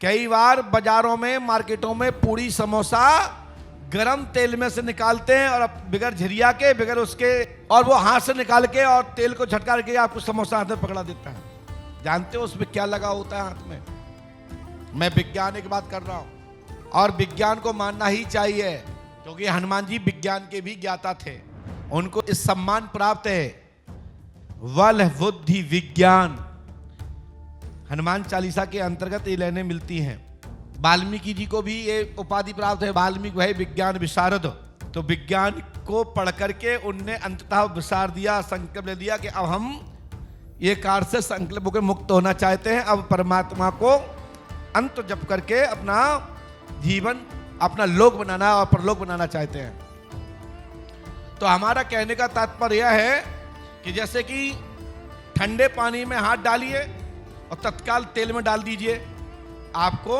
कई बार बाजारों में, मार्केटों में पूरी समोसा गरम तेल में से निकालते हैं और बिगर झिरिया के, बिगर उसके, और वो हाथ से निकाल के और तेल को झटका के आपको समोसा हाथ में पकड़ा देता है। जानते हो उसमें क्या लगा होता है हाथ में? मैं विज्ञान की बात कर रहा हूं, और विज्ञान को मानना ही चाहिए, क्योंकि हनुमान जी विज्ञान के भी ज्ञाता थे। उनको इस सम्मान प्राप्त है, बल बुद्धि विज्ञान। हनुमान चालीसा के अंतर्गत ये लाइनें मिलती हैं। वाल्मीकि जी को भी ये उपाधि प्राप्त है, वाल्मीकि भाई विज्ञान विशारद। तो विज्ञान को पढ़ करके उनने अंततः विचार दिया, संकल्प ले दिया कि अब हम ये कार्य से संकल्प होकर मुक्त होना चाहते हैं। अब परमात्मा को अंत जप करके अपना जीवन, अपना लोक बनाना और परलोक बनाना चाहते हैं। तो हमारा कहने का तात्पर्य यह है कि जैसे कि ठंडे पानी में हाथ डालिए और तत्काल तेल में डाल दीजिए, आपको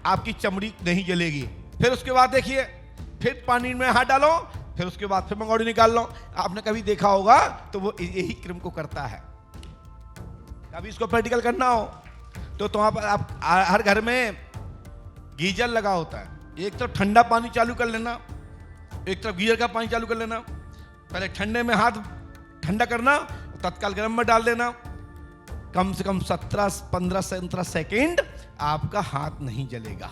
आपकी चमड़ी नहीं जलेगी। फिर उसके बाद देखिए, फिर पानी में हाथ डालो, फिर उसके बाद फिर मंगोड़ी निकाल लो। आपने कभी देखा होगा तो वो यही क्रम को करता है। कभी इसको प्रैक्टिकल करना हो तो वहां पर आप हर घर में गीजर लगा होता है। एक तरफ ठंडा पानी चालू कर लेना, एक तरफ गीजर का पानी चालू कर लेना। पहले ठंडे में हाथ ठंडा करना, तत्काल गर्म में डाल देना। कम से कम 17-15 सेकेंड आपका हाथ नहीं जलेगा।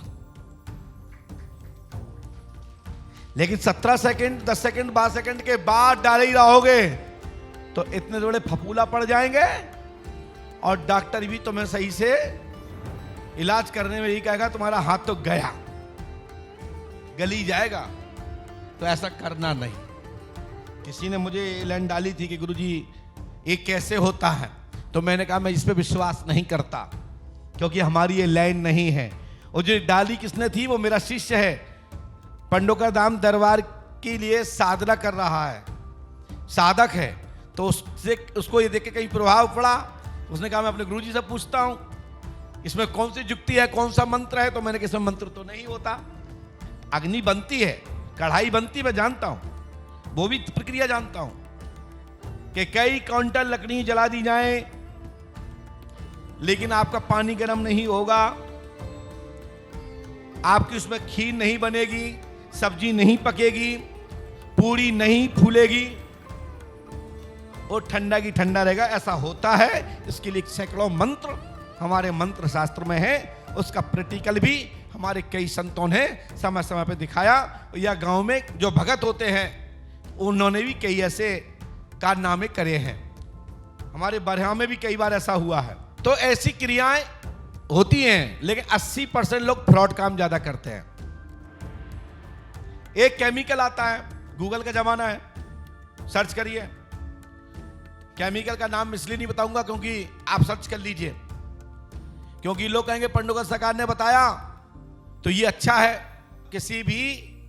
लेकिन 17 सेकेंड, 10 सेकेंड, 12 सेकेंड के बाद डाल ही रहोगे तो इतने बड़े फफूला पड़ जाएंगे, और डॉक्टर भी तुम्हें सही से इलाज करने में यही कहेगा तुम्हारा हाथ तो गया, गली जाएगा। तो ऐसा करना नहीं। किसी ने मुझे लाइन डाली थी कि गुरुजी ये कैसे होता है, तो मैंने कहा मैं इस पे विश्वास नहीं करता, क्योंकि हमारी ये लाइन नहीं है। और जो डाली किसने थी, वो मेरा शिष्य है, पंडोका धाम दरबार के लिए साधना कर रहा है, साधक है। तो उसको ये देख के कहीं प्रभाव पड़ा, उसने कहा मैं अपने गुरुजी से पूछता हूं इसमें कौन सी युक्ति है, कौन सा मंत्र है। तो मैंने कहा इसमें मंत्र तो नहीं होता। अग्नि बनती है, कढ़ाई बनती, मैं जानता हूं, वो भी प्रक्रिया जानता हूं कि कई काउंटर लकड़ी जला दी जाए, लेकिन आपका पानी गर्म नहीं होगा, आपकी उसमें खीर नहीं बनेगी, सब्जी नहीं पकेगी, पूरी नहीं फूलेगी, और ठंडा की ठंडा रहेगा। ऐसा होता है। इसके लिए सैकड़ों मंत्र हमारे मंत्र शास्त्र में है। उसका प्रैक्टिकल भी हमारे कई संतों ने समय समय पे दिखाया। या गांव में जो भगत होते हैं उन्होंने भी कई ऐसे कारनामे करे हैं। हमारे बरहा में भी कई बार ऐसा हुआ है। तो ऐसी क्रियाएं होती हैं, लेकिन 80% लोग फ्रॉड काम ज्यादा करते हैं। एक केमिकल आता है, गूगल का जमाना है, सर्च करिए। केमिकल का नाम इसलिए नहीं बताऊंगा क्योंकि आप सर्च कर लीजिए, क्योंकि लोग कहेंगे पंडोका सरकार ने बताया तो ये अच्छा है। किसी भी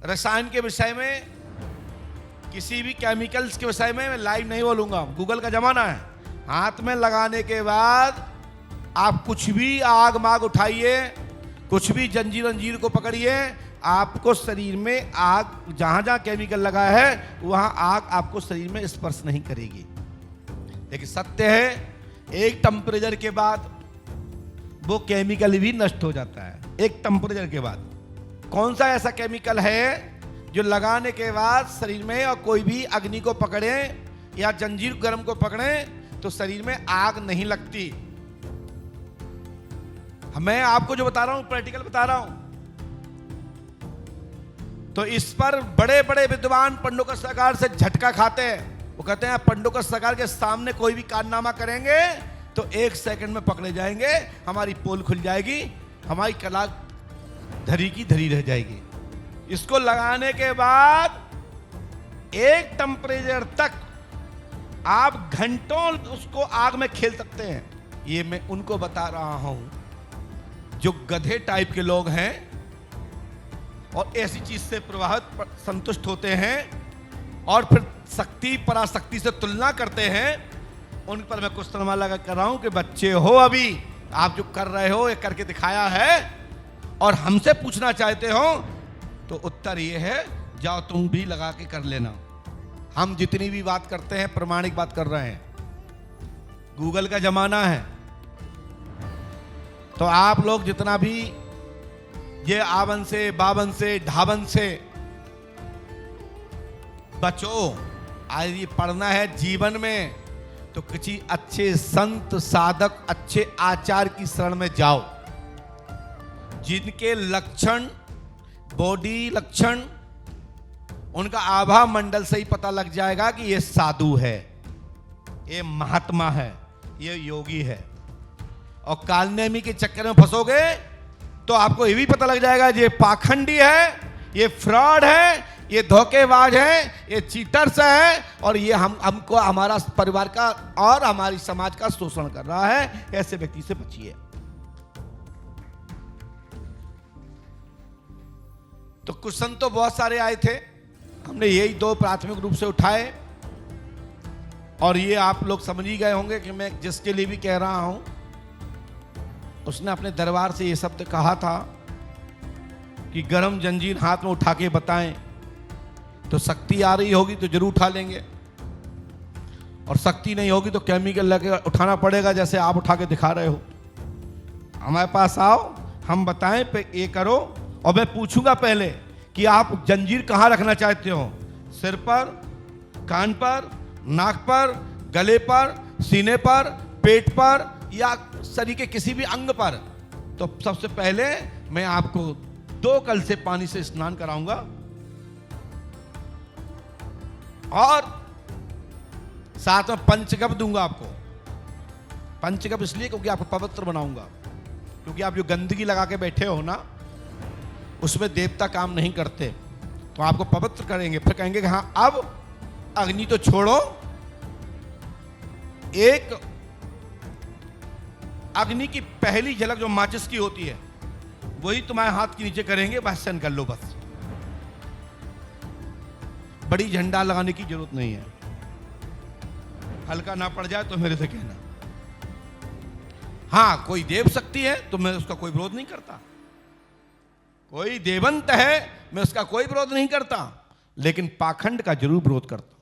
रसायन के विषय में, किसी भी केमिकल्स के विषय में मैं लाइव नहीं बोलूंगा। गूगल का जमाना है। हाथ में लगाने के बाद आप कुछ भी आग माग उठाइए, कुछ भी जंजीर को पकड़िए, आपको शरीर में आग, जहां जहां केमिकल लगा है वहां आग आपको शरीर में स्पर्श नहीं करेगी। लेकिन सत्य है एक टेम्परेचर के बाद वो केमिकल भी नष्ट हो जाता है। एक टेम्परेचर के बाद कौन सा ऐसा केमिकल है जो लगाने के बाद शरीर में, और कोई भी अग्नि को पकड़े या जंजीर गर्म को पकड़े तो शरीर में आग नहीं लगती। मैं आपको जो बता रहा हूं प्रैक्टिकल बता रहा हूं। तो इस पर बड़े बड़े विद्वान पंडोका सरकार से झटका खाते हैं। वो कहते हैं पंडोका सरकार के सामने कोई भी कारनामा करेंगे तो 1 सेकंड में पकड़े जाएंगे, हमारी पोल खुल जाएगी, हमारी कला धरी की धरी रह जाएगी। इसको लगाने के बाद एक टेम्परेचर तक आप घंटों उसको आग में खेल सकते हैं। ये मैं उनको बता रहा हूं जो गधे टाइप के लोग हैं और ऐसी चीज से प्रभावित संतुष्ट होते हैं और फिर शक्ति पराशक्ति से तुलना करते हैं। उन पर मैं कुछ सवाल लगा कर रहा हूं कि बच्चे हो, अभी आप जो कर रहे हो ये करके दिखाया है और हमसे पूछना चाहते हो तो उत्तर ये है, जाओ तुम भी लगा के कर लेना। हम जितनी भी बात करते हैं प्रमाणिक बात कर रहे हैं। गूगल का जमाना है। तो आप लोग जितना भी ये आवन से, बावन से, ढावन से बचो। आज ये पढ़ना है जीवन में तो किसी अच्छे संत, साधक, अच्छे आचार की शरण में जाओ, जिनके लक्षण, बॉडी लक्षण, उनका आभा मंडल से ही पता लग जाएगा कि ये साधु है, ये महात्मा है, ये योगी है। और कालनेमी के चक्कर में फंसोगे तो आपको ये भी पता लग जाएगा ये पाखंडी है, ये फ्रॉड है, ये धोखेबाज है, ये चीटर्स है, और ये हमको, हमारा परिवार का और हमारी समाज का शोषण कर रहा है। ऐसे व्यक्ति से बचिए। तो कुछ संत तो बहुत सारे आए थे, हमने यही 2 प्राथमिक रूप से उठाए, और ये आप लोग समझ ही गए होंगे कि मैं जिसके लिए भी कह रहा हूं, उसने अपने दरबार से ये शब्द कहा था कि गरम जंजीर हाथ में उठा के बताएं, तो शक्ति आ रही होगी तो जरूर उठा लेंगे, और शक्ति नहीं होगी तो केमिकल लगे उठाना पड़ेगा, जैसे आप उठा के दिखा रहे हो। हमारे पास आओ, हम बताएं पे ये करो, और मैं पूछूंगा पहले कि आप जंजीर कहाँ रखना चाहते हो, सिर पर, कान पर, नाक पर, गले पर, सीने पर, पेट पर, या शरीर के किसी भी अंग पर। तो सबसे पहले मैं आपको 2 कल से पानी से स्नान कराऊंगा, और साथ में पंचगव्य दूंगा आपको। पंचगव्य इसलिए क्योंकि आपको पवित्र बनाऊंगा, क्योंकि आप जो गंदगी लगा के बैठे हो ना, उसमें देवता काम नहीं करते, तो आपको पवित्र करेंगे। फिर कहेंगे कि हाँ अब अग्नि तो छोड़ो, एक अग्नि की पहली झलक जो माचिस की होती है वही तुम्हारे हाथ के नीचे करेंगे, बस सहन कर लो। बस बड़ी झंडा लगाने की जरूरत नहीं है, हल्का ना पड़ जाए तो मेरे से कहना। हाँ, कोई देव शक्ति है तो मैं उसका कोई विरोध नहीं करता, कोई देवंत है मैं उसका कोई विरोध नहीं करता, लेकिन पाखंड का जरूर विरोध करता।